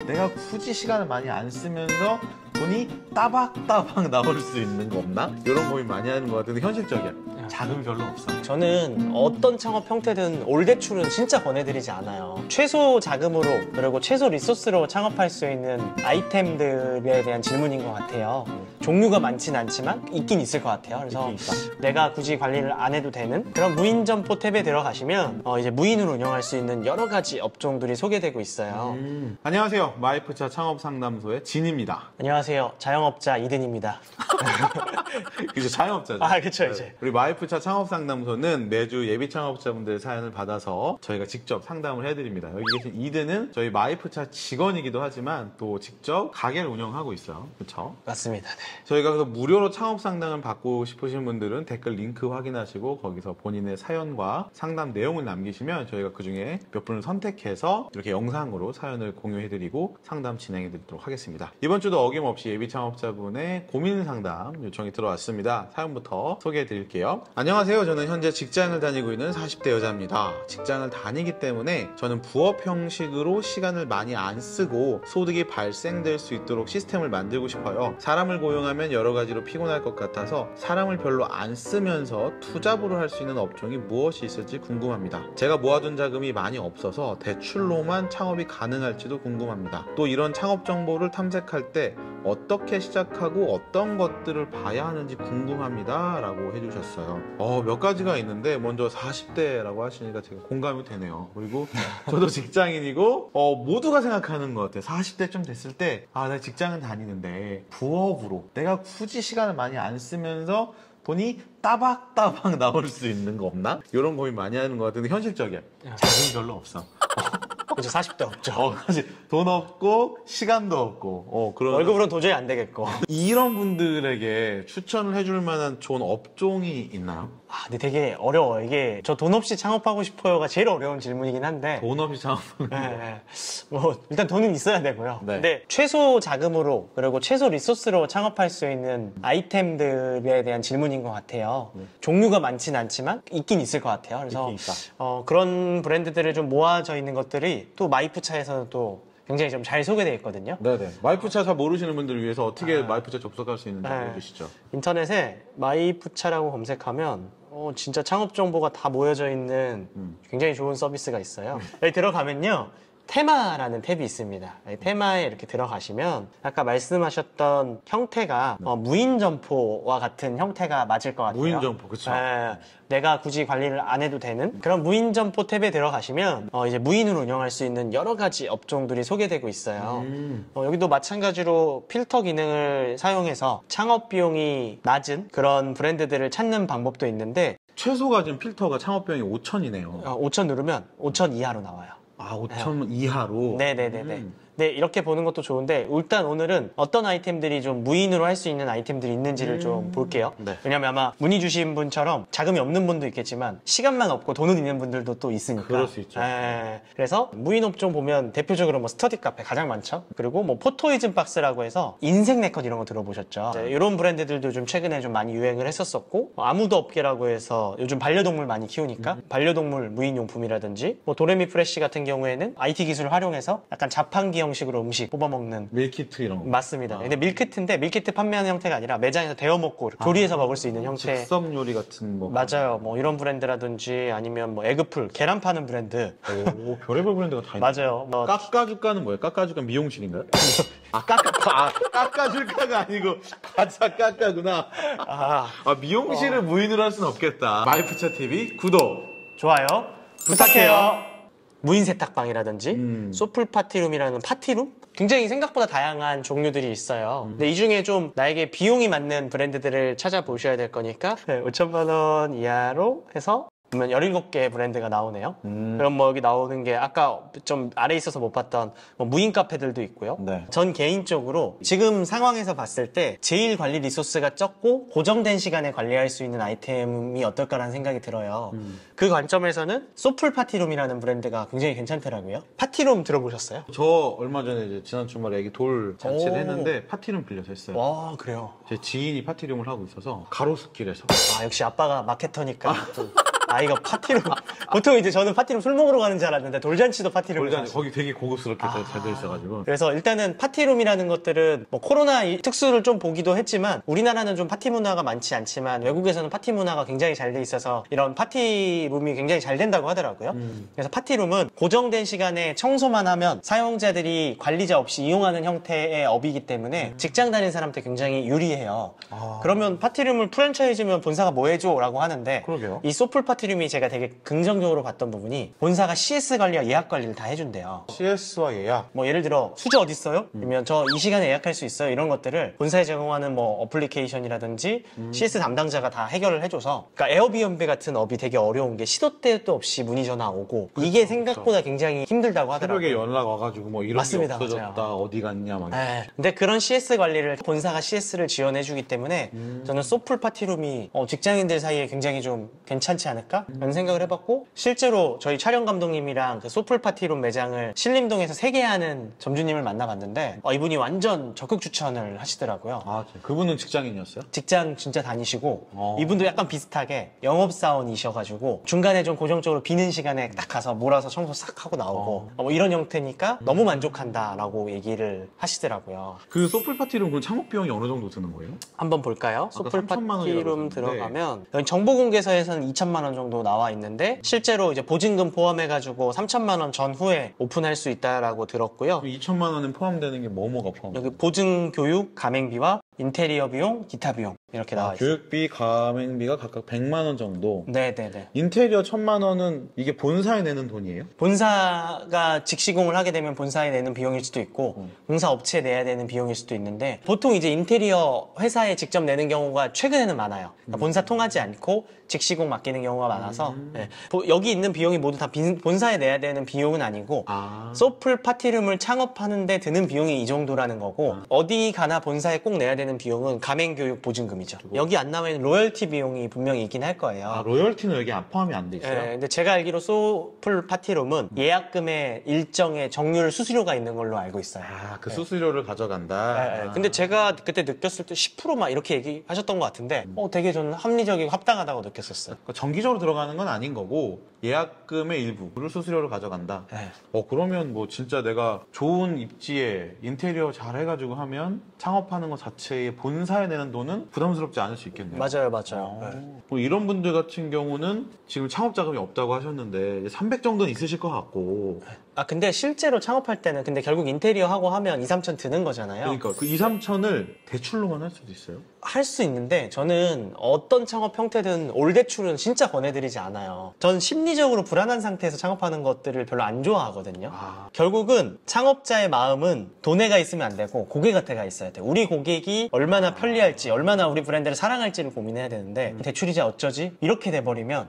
내가 굳이 시간을 많이 안 쓰면서 돈이 따박따박 나올 수 있는 거 없나? 이런 고민 많이 하는 것 같은데 현실적이야. 자금이 별로 없어. 저는 어떤 창업 형태든 올 대출은 진짜 권해드리지 않아요. 최소 자금으로 그리고 최소 리소스로 창업할 수 있는 아이템들에 대한 질문인 것 같아요. 종류가 많진 않지만 있긴 있을 것 같아요. 그래서 내가 굳이 관리를 안 해도 되는 그런 무인 점포 탭에 들어가시면 이제 무인으로 운영할 수 있는 여러 가지 업종들이 소개되고 있어요. 안녕하세요. 마이프차 창업상담소의 진입니다. 안녕하세요. 자영업자 이든입니다. 그죠, 자영업자죠. 아, 그쵸, 이제. 우리 마이프차 창업상담소는 매주 예비 창업자분들의 사연을 받아서 저희가 직접 상담을 해드립니다. 여기 계신 이든은 저희 마이프차 직원이기도 하지만 또 직접 가게를 운영하고 있어요. 그렇죠? 맞습니다. 네. 저희가 그래서 무료로 창업 상담을 받고 싶으신 분들은 댓글 링크 확인하시고 거기서 본인의 사연과 상담 내용을 남기시면 저희가 그중에 몇 분을 선택해서 이렇게 영상으로 사연을 공유해드리고 상담 진행해드리도록 하겠습니다. 이번 주도 어김없이 예비 창업자분의 고민 상담 요청이 들어왔습니다. 사연부터 소개해드릴게요. 안녕하세요. 저는 현재 직장을 다니고 있는 40대 여자입니다. 직장을 다니기 때문에 저는 부업 형식으로 시간을 많이 안 쓰고 소득이 발생될 수 있도록 시스템을 만들고 싶어요. 사람을 고용하면 여러 가지로 피곤할 것 같아서 사람을 별로 안 쓰면서 투잡으로 할 수 있는 업종이 무엇이 있을지 궁금합니다. 제가 모아둔 자금이 많이 없어서 대출로만 창업이 가능할지도 궁금합니다. 또 이런 창업 정보를 탐색할 때 어떻게 시작하고 어떤 것들을 봐야 하는지 궁금합니다 라고 해주셨어요. 몇 가지가 있는데 먼저 40대라고 하시니까 제가 공감이 되네요. 그리고 저도 직장인이고 모두가 생각하는 것 같아요. 40대쯤 됐을 때 나 직장은 다니는데 부업으로 내가 굳이 시간을 많이 안 쓰면서 돈이 따박따박 나올 수 있는 거 없나? 이런 고민 많이 하는 것 같은데 현실적이야. 자금이 별로 없어. 그죠, 40대 없죠. 사실 돈 없고 시간도 없고 그런 월급으로는 도저히 안 되겠고. 이런 분들에게 추천을 해줄 만한 좋은 업종이 있나요? 근데 되게 어려워요. 이게 저 돈 없이 창업하고 싶어요가 제일 어려운 질문이긴 한데. 돈 없이 창업하는 네. 뭐 일단 돈은 있어야 되고요. 네. 근데 최소 자금으로 그리고 최소 리소스로 창업할 수 있는 아이템들에 대한 질문인 것 같아요. 종류가 많진 않지만 있긴 있을 것 같아요. 그래서 그런 브랜드들을 좀 모아져 있는 것들이 또 마이프차에서는 또 굉장히 좀 잘 소개되어 있거든요. 네네. 마이프차 잘 모르시는 분들을 위해서 어떻게 마이프차 접속할 수 있는지 알려주시죠. 인터넷에 마이프차라고 검색하면 진짜 창업 정보가 다 모여져 있는 굉장히 좋은 서비스가 있어요. 여기 들어가면요. 테마라는 탭이 있습니다. 테마에 이렇게 들어가시면 아까 말씀하셨던 형태가 무인 점포와 같은 형태가 맞을 것 같아요. 무인 점포, 그쵸? 내가 굳이 관리를 안 해도 되는 그런 무인 점포 탭에 들어가시면 이제 무인으로 운영할 수 있는 여러 가지 업종들이 소개되고 있어요. 여기도 마찬가지로 필터 기능을 사용해서 창업 비용이 낮은 그런 브랜드들을 찾는 방법도 있는데 최소가 지금 필터가 창업 비용이 5,000이네요. 5,000 누르면 5,000 이하로 나와요. 5,000 이하로? 네네네네. 네, 이렇게 보는 것도 좋은데 일단 오늘은 어떤 아이템들이 좀 무인으로 할 수 있는 아이템들이 있는지를 좀 볼게요. 네. 왜냐면 아마 문의 주신 분처럼 자금이 없는 분도 있겠지만 시간만 없고 돈은 있는 분들도 또 있으니까. 그럴 수 있죠. 그래서 무인 업종 보면 대표적으로 뭐 스터디 카페 가장 많죠. 그리고 뭐 포토이즘 박스라고 해서 인생 네컷 이런 거 들어보셨죠. 이런 브랜드들도 좀 최근에 좀 많이 유행을 했었었고 아무도 없게라고 해서 요즘 반려동물 많이 키우니까 반려동물 무인 용품이라든지 뭐 도레미 프레쉬 같은 경우에는 IT 기술을 활용해서 약간 자판기 형식으로 음식 뽑아먹는 밀키트 이런 거. 맞습니다. 근데 밀키트인데 밀키트 판매하는 형태가 아니라 매장에서 데워 먹고 조리해서 먹을 수 있는 형태. 즉석 요리 같은 거. 맞아요. 뭐 이런 브랜드라든지 아니면 뭐 에그풀 계란 파는 브랜드. 오, 별의별 브랜드가 다 있네. 맞아요. 깎아줄까는 뭐예요? 깎아줄까 미용실인가요? 깎아줄까가 아니고 과자 깎아구나. 미용실을 무인으로 할 수는 없겠다. 마이프차 TV 구독, 좋아요. 부탁해요. 무인 세탁방이라든지 소풀 파티룸이라는 파티룸? 굉장히 생각보다 다양한 종류들이 있어요. 근데 이 중에 좀 나에게 비용이 맞는 브랜드들을 찾아보셔야 될 거니까 5천만 원 이하로 해서 보면 17개의 브랜드가 나오네요. 그럼 뭐 여기 나오는 게 아까 좀 아래 있어서 못 봤던 뭐 무인 카페들도 있고요. 네. 전 개인적으로 지금 상황에서 봤을 때 제일 관리 리소스가 적고 고정된 시간에 관리할 수 있는 아이템이 어떨까라는 생각이 들어요. 그 관점에서는 소풀 파티룸이라는 브랜드가 굉장히 괜찮더라고요. 파티룸 들어보셨어요? 저 얼마 전에 이제 지난 주말에 애기 돌 잔치를 했는데 파티룸 빌려서 했어요. 와, 그래요? 제 지인이 파티룸을 하고 있어서 가로수길에서. 역시 아빠가 마케터니까 또 아, 이거 파티룸. 보통 이제 저는 파티룸 술 먹으러 가는 줄 알았는데 돌잔치도 파티룸. 돌잔치 거기 되게 고급스럽게 잘 돼 있어가지고. 그래서 일단은 파티룸이라는 것들은 뭐 코로나 특수를 좀 보기도 했지만 우리나라는 좀 파티 문화가 많지 않지만 외국에서는 파티 문화가 굉장히 잘 돼 있어서 이런 파티룸이 굉장히 잘 된다고 하더라고요. 그래서 파티룸은 고정된 시간에 청소만 하면 사용자들이 관리자 없이 이용하는 형태의 업이기 때문에 직장 다니는 사람한테 굉장히 유리해요. 그러면 파티룸을 프랜차이즈면 본사가 뭐 해줘? 라고 하는데 그러게요. 이 소풀 파티룸이 제가 되게 긍정적으로 봤던 부분이 본사가 CS 관리와 예약 관리를 다 해준대요. CS와 예약. 뭐 예를 들어 수저 어디 있어요? 그러면 저 이 시간에 예약할 수 있어요? 이런 것들을 본사에 제공하는 뭐 어플리케이션이라든지 CS 담당자가 다 해결을 해줘서 그러니까 에어비앤비 같은 업이 되게 어려운 게 시도 때도 없이 문의 전화 오고 이게 생각보다 굉장히 힘들다고 하더라고요. 새벽에 연락 와가지고 뭐 이런 맞습니다, 게 없어졌다 맞아요. 어디 갔냐 막. 네. 근데 그런 CS 관리를 본사가 CS를 지원해주기 때문에 저는 소풀 파티룸이 직장인들 사이에 굉장히 좀 괜찮지 않을까? 라는 생각을 해봤고 실제로 저희 촬영 감독님이랑 그 소풀 파티룸 매장을 신림동에서 3개 하는 점주님을 만나봤는데 이분이 완전 적극 추천을 하시더라고요. 아, 그분은 직장인이었어요? 직장 진짜 다니시고 이분도 약간 비슷하게 영업사원이셔가지고 중간에 좀 고정적으로 비는 시간에 딱 가서 몰아서 청소 싹 하고 나오고 뭐 이런 형태니까 너무 만족한다라고 얘기를 하시더라고요. 그 소풀 파티룸 그 창업 비용이 어느 정도 드는 거예요? 한번 볼까요? 소풀 3천만 원이라고 파티룸 했는데. 들어가면 여기 정보공개서에서는 2천만 원 정도 나와 있는데 실제로 이제 보증금 포함해가지고 3천만 원 전후에 오픈할 수 있다라고 들었고요. 2천만 원은 포함되는 게 뭐가 포함돼요? 여기 보증 교육 가맹비와 인테리어 비용, 기타 비용 이렇게 나와 있어요. 교육비, 가맹비가 각각 100만 원 정도. 네네네. 인테리어 1,000만 원은 이게 본사에 내는 돈이에요? 본사가 직시공을 하게 되면 본사에 내는 비용일 수도 있고 공사 업체에 내야 되는 비용일 수도 있는데 보통 이제 인테리어 회사에 직접 내는 경우가 최근에는 많아요. 그러니까 본사 통하지 않고 직시공 맡기는 경우가 많아서 네. 여기 있는 비용이 모두 다 본사에 내야 되는 비용은 아니고 소풀 파티룸을 창업하는데 드는 비용이 이 정도라는 거고 어디 가나 본사에 꼭 내야 되는 비용은 가맹교육 보증금이죠. 여기 안 나와 있는 로열티 비용이 분명히 있긴 할 거예요. 아, 로열티는 여기 포함이 안 돼 있어요? 네, 근데 제가 알기로 소풀 파티룸은 예약금에 일정의 정률 수수료가 있는 걸로 알고 있어요. 아, 그 수수료를 가져간다? 네, 네. 근데 제가 그때 느꼈을 때 10%막 이렇게 얘기하셨던 것 같은데 되게 저는 합리적이고 합당하다고 느꼈어요. 그러니까 정기적으로 들어가는 건 아닌 거고 예약금의 일부를 수수료를 가져간다. 네. 그러면 뭐 진짜 내가 좋은 입지에 인테리어 잘 해가지고 하면 창업하는 것 자체에 본사에 내는 돈은 부담스럽지 않을 수 있겠네요. 맞아요, 맞아요. 네. 뭐 이런 분들 같은 경우는 지금 창업 자금이 없다고 하셨는데 300 정도는 있으실 것 같고. 근데 실제로 창업할 때는 근데 결국 인테리어 하고 하면 2, 3천 드는 거잖아요. 그러니까 그 2, 3천을 대출로만 할 수도 있어요? 할 수 있는데 저는 어떤 창업 형태든 올 대출은 진짜 권해드리지 않아요. 전 심리적으로 불안한 상태에서 창업하는 것들을 별로 안 좋아하거든요. 결국은 창업자의 마음은 돈에가 있으면 안 되고 고객한테가 있어야 돼. 우리 고객이 얼마나 편리할지 얼마나 우리 브랜드를 사랑할지를 고민해야 되는데 대출이자 어쩌지? 이렇게 돼버리면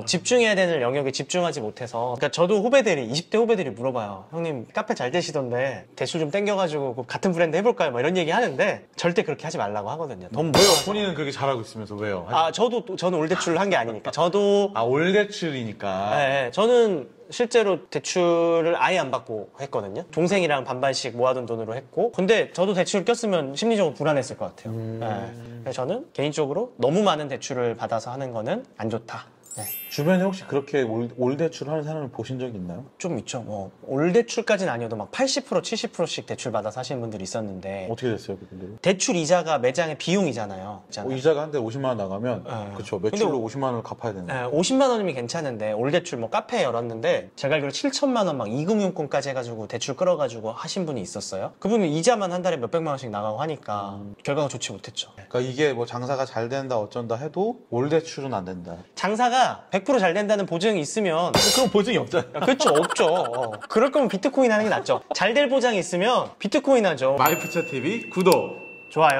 집중해야 되는 영역에 집중하지 못해서 그러니까 저도 후배들이 20대 후배들이 물어봐요. 형님 카페 잘 되시던데 대출 좀 땡겨가지고 같은 브랜드 해볼까요? 뭐 이런 얘기 하는데 절대 그렇게 하지 말라고 하거든요. 돈 왜요? 본인은 그렇게 잘하고 있으면서 왜요? 저는 올 대출을 한 게 아니니까. 저도. 올 대출이니까. 네, 저는 실제로 대출을 아예 안 받고 했거든요. 동생이랑 반반씩 모아둔 돈으로 했고. 근데 저도 대출을 꼈으면 심리적으로 불안했을 것 같아요. 네. 그래서 저는 개인적으로 너무 많은 대출을 받아서 하는 거는 안 좋다. 네. 주변에 혹시 그렇게 올 대출 하는 사람을 보신 적이 있나요? 좀 있죠. 올 대출까지는 아니어도 막 80%, 70%씩 대출 받아서 하시는 분들이 있었는데 어떻게 됐어요, 그분들? 대출 이자가 매장의 비용이잖아요. 이자가 한 대 50만 원 나가면 네. 그렇죠. 매출로 50만 원을 갚아야 되는 거예요. 50만 원이면 괜찮은데 올 대출 뭐 카페 열었는데 제가 알기로 7천만 원 막 이금융권까지 해가지고 대출 끌어가지고 하신 분이 있었어요. 그분은 이자만 한 달에 몇백만 원씩 나가고 하니까 결과가 좋지 못했죠. 그러니까 이게 뭐 장사가 잘 된다 어쩐다 해도 올 대출은 안 된다. 장사가 100% 잘 된다는 보증이 있으면 그건 보증이 없잖아요. 그렇죠, 없죠. 그럴 거면 비트코인 하는 게 낫죠. 잘 될 보장이 있으면 비트코인 하죠. 마이프차 TV 구독, 좋아요.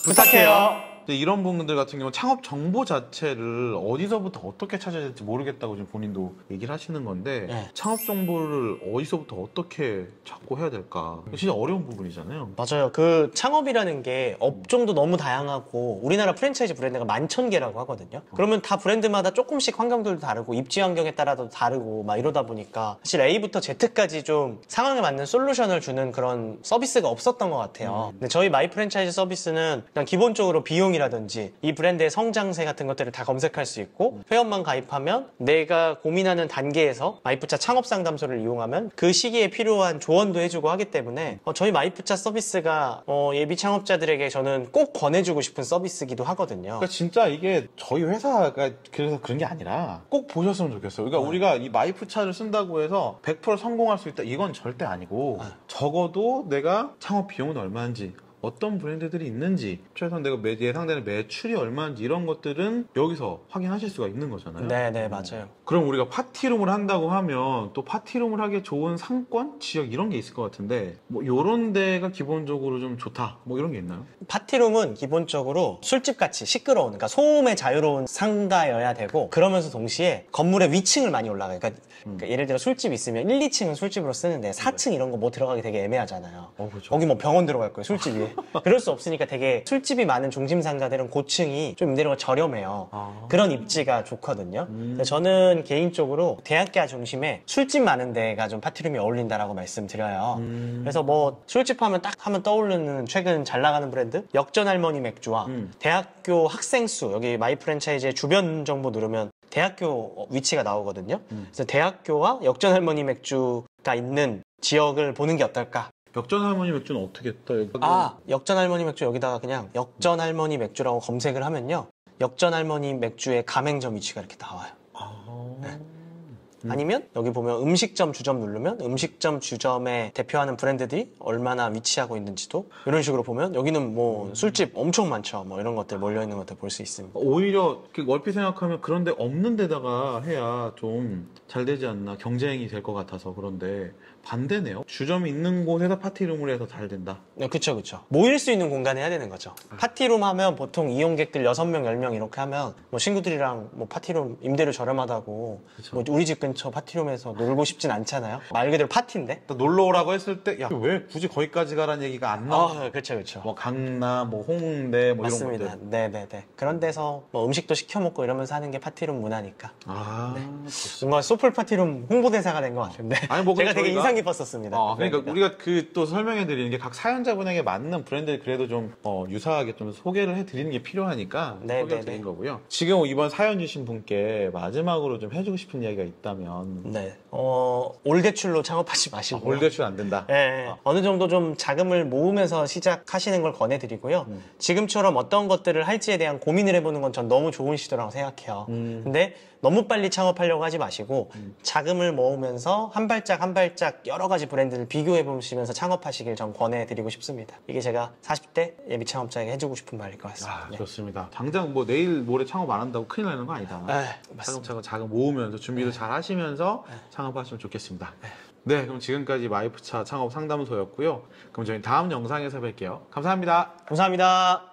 부탁해요. 근데 이런 부분들 같은 경우 창업 정보 자체를 어디서부터 어떻게 찾아야 될지 모르겠다고 지금 본인도 얘기를 하시는 건데 네. 창업 정보를 어디서부터 어떻게 찾고 해야 될까? 진짜 어려운 부분이잖아요. 맞아요. 그 창업이라는 게 업종도 너무 다양하고 우리나라 프랜차이즈 브랜드가 11,000개라고 하거든요. 그러면 다 브랜드마다 조금씩 환경들도 다르고 입지 환경에 따라도 다르고 막 이러다 보니까 사실 A부터 Z까지 좀 상황에 맞는 솔루션을 주는 그런 서비스가 없었던 것 같아요. 근데 저희 마이 프랜차이즈 서비스는 그냥 기본적으로 비용이 비용이라든지 이 브랜드의 성장세 같은 것들을 다 검색할 수 있고 회원만 가입하면 내가 고민하는 단계에서 마이프차 창업 상담소를 이용하면 그 시기에 필요한 조언도 해주고 하기 때문에 저희 마이프차 서비스가 예비 창업자들에게 저는 꼭 권해주고 싶은 서비스이기도 하거든요. 그러니까 진짜 이게 저희 회사가 그래서 그런 게 아니라 꼭 보셨으면 좋겠어요. 그러니까 우리가 이 마이프차를 쓴다고 해서 100% 성공할 수 있다 이건 절대 아니고 적어도 내가 창업 비용은 얼마인지 어떤 브랜드들이 있는지 최소한 내가 예상되는 매출이 얼마인지 이런 것들은 여기서 확인하실 수가 있는 거잖아요. 네, 맞아요. 그럼 우리가 파티룸을 한다고 하면 또 파티룸을 하기에 좋은 상권, 지역 이런 게 있을 것 같은데 뭐 이런 데가 기본적으로 좀 좋다 뭐 이런 게 있나요? 파티룸은 기본적으로 술집같이 시끄러운, 그러니까 소음에 자유로운 상가여야 되고 그러면서 동시에 건물의 위층을 많이 올라가요. 그러니까 예를 들어 술집 있으면 1, 2층은 술집으로 쓰는데 4층 이런 거 뭐 들어가기 되게 애매하잖아요. 그렇죠. 거기 뭐 병원 들어갈 거예요, 술집 위에. 그럴 수 없으니까 되게 술집이 많은 중심 상가들은 고층이 좀 임대료가 저렴해요. 그런 입지가 좋거든요. 근데 저는 개인적으로 대학가 중심에 술집 많은 데가 좀 파티룸이 어울린다라고 말씀드려요. 그래서 뭐 술집 하면 딱 하면 떠오르는 최근 잘 나가는 브랜드 역전할머니 맥주와 대학교 학생수, 여기 마이 프랜차이즈의 주변 정보 누르면 대학교 위치가 나오거든요. 그래서 대학교와 역전할머니 맥주가 있는 지역을 보는 게 어떨까? 역전할머니 맥주는 어떻게 했다? 역전할머니 맥주 여기다가 그냥 역전할머니 맥주라고 검색을 하면요. 역전할머니 맥주의 가맹점 위치가 이렇게 나와요. 네. 아니면 여기 보면 음식점 주점 누르면 음식점 주점에 대표하는 브랜드들이 얼마나 위치하고 있는지도 이런 식으로 보면 여기는 뭐 술집 엄청 많죠. 뭐 이런 것들 몰려있는 것들 볼 수 있습니다. 오히려 얼핏 생각하면 그런 데 없는 데다가 해야 좀 잘 되지 않나, 경쟁이 될 것 같아서. 그런데 반대네요. 주점이 있는 곳에서 파티룸을 해서 잘 된다. 네, 그쵸. 모일 수 있는 공간에 해야 되는 거죠. 파티룸 하면 보통 이용객들 6명, 10명 이렇게 하면 뭐 친구들이랑 뭐 파티룸 임대료 저렴하다고 뭐 우리 집 근처 파티룸에서 놀고 싶진 않잖아요. 말 그대로 파티인데. 또 놀러 오라고 했을 때, 야, 왜 굳이 거기까지 가라는 얘기가 안 나와? 그쵸. 뭐 강남, 뭐 홍대, 뭐 맞습니다. 이런 것들. 네네네. 그런 데서 뭐 음식도 시켜 먹고 이러면서 하는 게 파티룸 문화니까. 뭔가 소풀 파티룸 홍보대사가 된 것 같은데. 아니, 뭐 제가 되게 저희가- 인상 깊었었습니다. 그러니까 우리가 그 또 설명해 드리는 게 각 사연자분에게 맞는 브랜드를 그래도 좀 유사하게 좀 소개를 해 드리는 게 필요하니까 소개해 드린 거고요. 지금 이번 사연 주신 분께 마지막으로 좀 해주고 싶은 이야기가 있다면. 네. 올 대출로 창업하지 마시고. 올 대출 안 된다. 네. 어느 정도 좀 자금을 모으면서 시작하시는 걸 권해드리고요. 지금처럼 어떤 것들을 할지에 대한 고민을 해보는 건 전 너무 좋은 시도라고 생각해요. 근데 너무 빨리 창업하려고 하지 마시고 자금을 모으면서 한 발짝 한 발짝 여러 가지 브랜드를 비교해 보시면서 창업하시길 전 권해드리고 싶습니다. 이게 제가 40대 예비 창업자에게 해주고 싶은 말일 것 같습니다. 네. 좋습니다. 당장 뭐 내일 모레 창업 안 한다고 큰일 나는 거 아니다. 맞습니다. 차근차근 자금 모으면서 준비를 잘 하시면서 창업하시면 좋겠습니다. 네, 그럼 지금까지 마이프차 창업 상담소였고요. 그럼 저희 다음 영상에서 뵐게요. 감사합니다. 감사합니다.